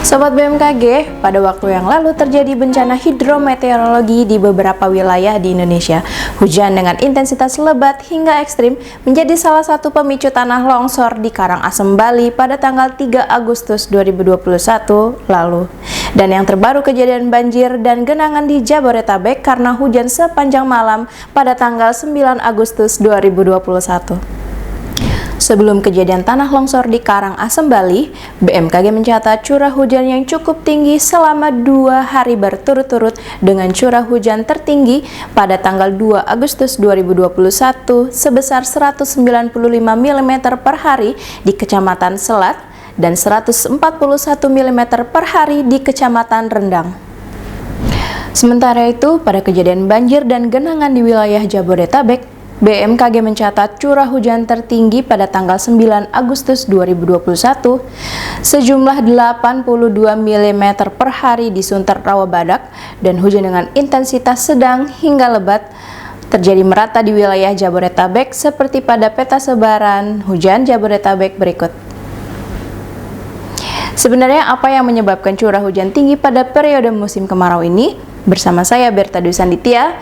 Sobat BMKG, pada waktu yang lalu terjadi bencana hidrometeorologi di beberapa wilayah di Indonesia. Hujan dengan intensitas lebat hingga ekstrim menjadi salah satu pemicu tanah longsor di Karangasem, Bali pada tanggal 3 Agustus 2021 lalu. Dan yang terbaru kejadian banjir dan genangan di Jabodetabek karena hujan sepanjang malam pada tanggal 9 Agustus 2021. Sebelum kejadian tanah longsor di Karangasem, Bali, BMKG mencatat curah hujan yang cukup tinggi selama 2 hari berturut-turut dengan curah hujan tertinggi pada tanggal 2 Agustus 2021 sebesar 195 mm per hari di Kecamatan Selat dan 141 mm per hari di Kecamatan Rendang. Sementara itu, pada kejadian banjir dan genangan di wilayah Jabodetabek, BMKG mencatat curah hujan tertinggi pada tanggal 9 Agustus 2021 sejumlah 82 mm per hari di Sunter Rawabadak dan hujan dengan intensitas sedang hingga lebat terjadi merata di wilayah Jabodetabek seperti pada peta sebaran hujan Jabodetabek berikut. Sebenarnya apa yang menyebabkan curah hujan tinggi pada periode musim kemarau ini? Bersama saya Berta Dwi Sanditya,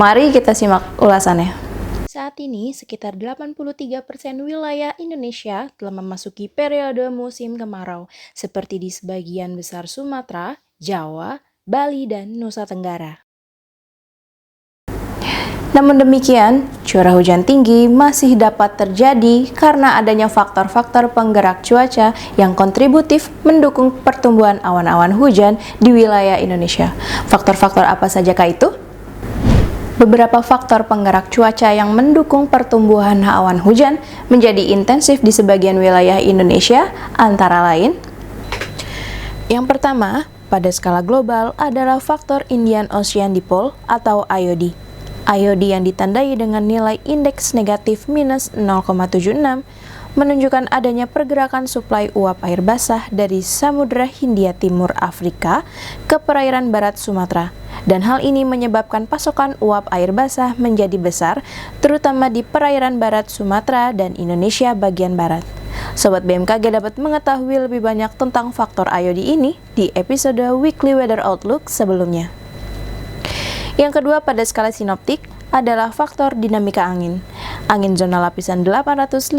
mari kita simak ulasannya. Saat ini, sekitar 83% wilayah Indonesia telah memasuki periode musim kemarau, seperti di sebagian besar Sumatera, Jawa, Bali, dan Nusa Tenggara. Namun demikian, curah hujan tinggi masih dapat terjadi karena adanya faktor-faktor penggerak cuaca yang kontributif mendukung pertumbuhan awan-awan hujan di wilayah Indonesia. Faktor-faktor apa sajakah itu? Beberapa faktor penggerak cuaca yang mendukung pertumbuhan awan hujan menjadi intensif di sebagian wilayah Indonesia, antara lain: yang pertama, pada skala global adalah faktor Indian Ocean Dipole atau IOD. IOD yang ditandai dengan nilai indeks negatif minus 0,76 menunjukkan adanya pergerakan suplai uap air basah dari Samudra Hindia Timur Afrika ke perairan barat Sumatera, dan hal ini menyebabkan pasokan uap air basah menjadi besar, terutama di perairan barat Sumatera dan Indonesia bagian barat. Sobat BMKG dapat mengetahui lebih banyak tentang faktor IOD ini di episode Weekly Weather Outlook sebelumnya. Yang kedua, pada skala sinoptik adalah faktor dinamika angin. Angin zona lapisan 850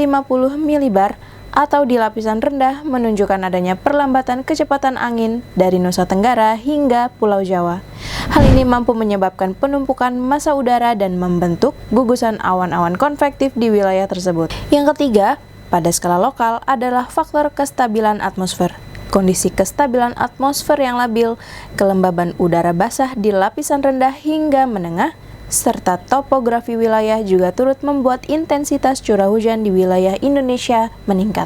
milibar atau di lapisan rendah menunjukkan adanya perlambatan kecepatan angin dari Nusa Tenggara hingga Pulau Jawa. Hal ini mampu menyebabkan penumpukan massa udara dan membentuk gugusan awan-awan konvektif di wilayah tersebut. Yang ketiga, pada skala lokal adalah faktor kestabilan atmosfer. Kondisi kestabilan atmosfer yang labil, kelembaban udara basah di lapisan rendah hingga menengah, serta topografi wilayah juga turut membuat intensitas curah hujan di wilayah Indonesia meningkat.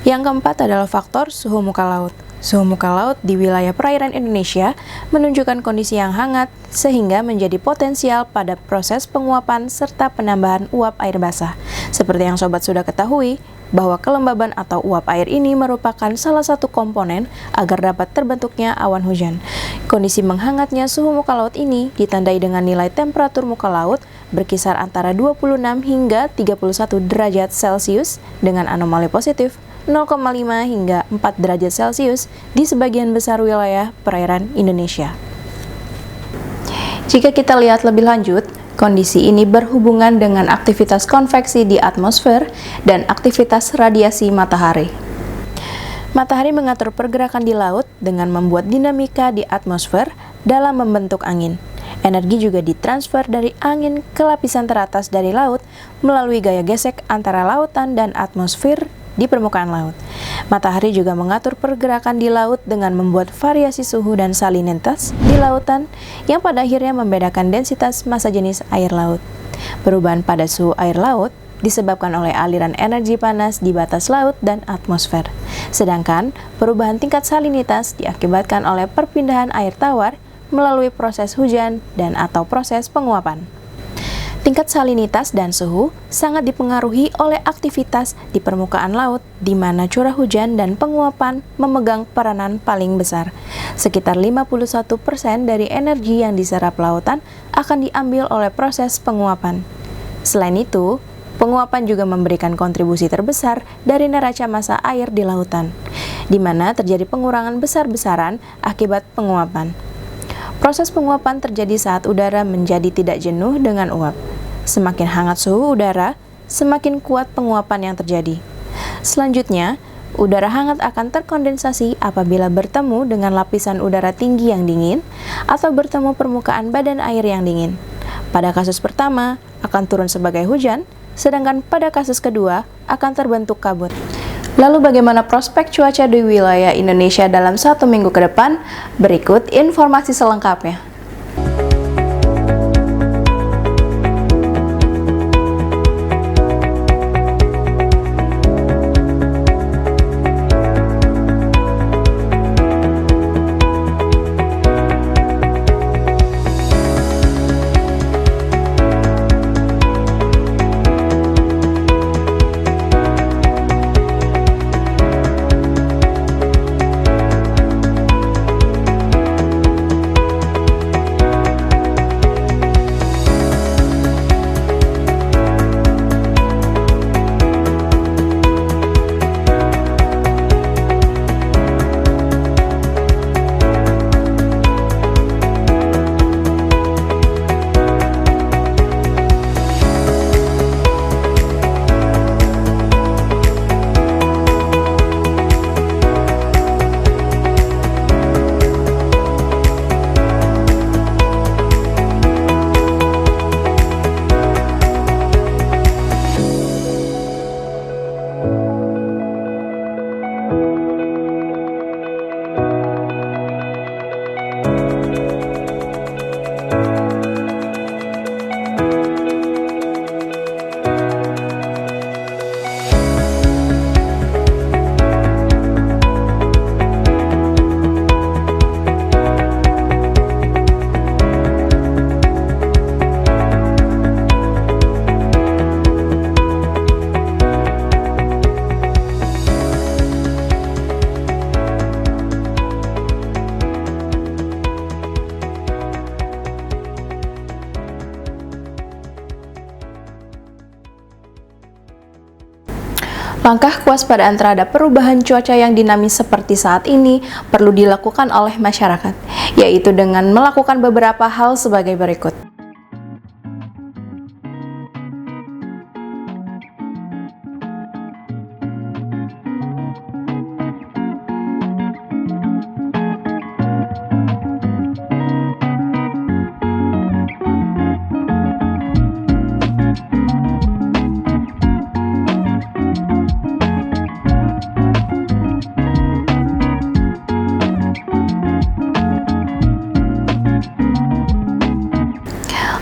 Yang keempat adalah faktor suhu muka laut. Suhu muka laut di wilayah perairan Indonesia menunjukkan kondisi yang hangat sehingga menjadi potensial pada proses penguapan serta penambahan uap air basah. Seperti yang sobat sudah ketahui, bahwa kelembaban atau uap air ini merupakan salah satu komponen agar dapat terbentuknya awan hujan. Kondisi menghangatnya suhu muka laut ini ditandai dengan nilai temperatur muka laut berkisar antara 26 hingga 31 derajat Celcius dengan anomali positif 0,5 hingga 4 derajat Celcius di sebagian besar wilayah perairan Indonesia. Jika kita lihat lebih lanjut, kondisi ini berhubungan dengan aktivitas konveksi di atmosfer dan aktivitas radiasi matahari. Matahari mengatur pergerakan di laut dengan membuat dinamika di atmosfer dalam membentuk angin. Energi juga ditransfer dari angin ke lapisan teratas dari laut melalui gaya gesek antara lautan dan atmosfer di permukaan laut. Matahari juga mengatur pergerakan di laut dengan membuat variasi suhu dan salinitas di lautan yang pada akhirnya membedakan densitas massa jenis air laut. Perubahan pada suhu air laut disebabkan oleh aliran energi panas di batas laut dan atmosfer. Sedangkan perubahan tingkat salinitas diakibatkan oleh perpindahan air tawar melalui proses hujan dan atau proses penguapan. Tingkat salinitas dan suhu sangat dipengaruhi oleh aktivitas di permukaan laut, di mana curah hujan dan penguapan memegang peranan paling besar. Sekitar 51% dari energi yang diserap lautan akan diambil oleh proses penguapan. Selain itu, penguapan juga memberikan kontribusi terbesar dari neraca massa air di lautan. di mana terjadi pengurangan besar-besaran akibat penguapan. Proses penguapan terjadi saat udara menjadi tidak jenuh dengan uap. Semakin hangat suhu udara, semakin kuat penguapan yang terjadi. Selanjutnya, udara hangat akan terkondensasi apabila bertemu dengan lapisan udara tinggi yang dingin atau bertemu permukaan badan air yang dingin. Pada kasus pertama, akan turun sebagai hujan, sedangkan pada kasus kedua, akan terbentuk kabut. Lalu bagaimana prospek cuaca di wilayah Indonesia dalam 1 minggu ke depan? Berikut informasi selengkapnya. Langkah kewaspadaan terhadap perubahan cuaca yang dinamis seperti saat ini perlu dilakukan oleh masyarakat, yaitu dengan melakukan beberapa hal sebagai berikut.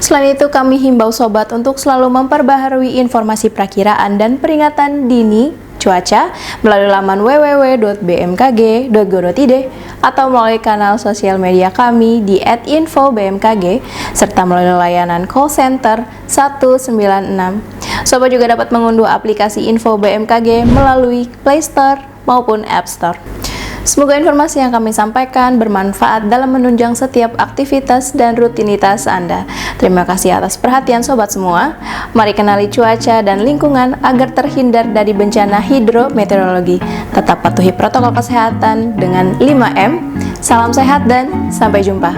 Selain itu, kami himbau sobat untuk selalu memperbaharui informasi perakiraan dan peringatan dini cuaca melalui laman www.bmkg.go.id atau melalui kanal sosial media kami di @info_bmkg serta melalui layanan call center 196. Sobat juga dapat mengunduh aplikasi Info BMKG melalui Play Store maupun App Store. Semoga informasi yang kami sampaikan bermanfaat dalam menunjang setiap aktivitas dan rutinitas Anda. Terima kasih atas perhatian sobat semua. Mari kenali cuaca dan lingkungan agar terhindar dari bencana hidrometeorologi. Tetap patuhi protokol kesehatan dengan 5M. Salam sehat dan sampai jumpa.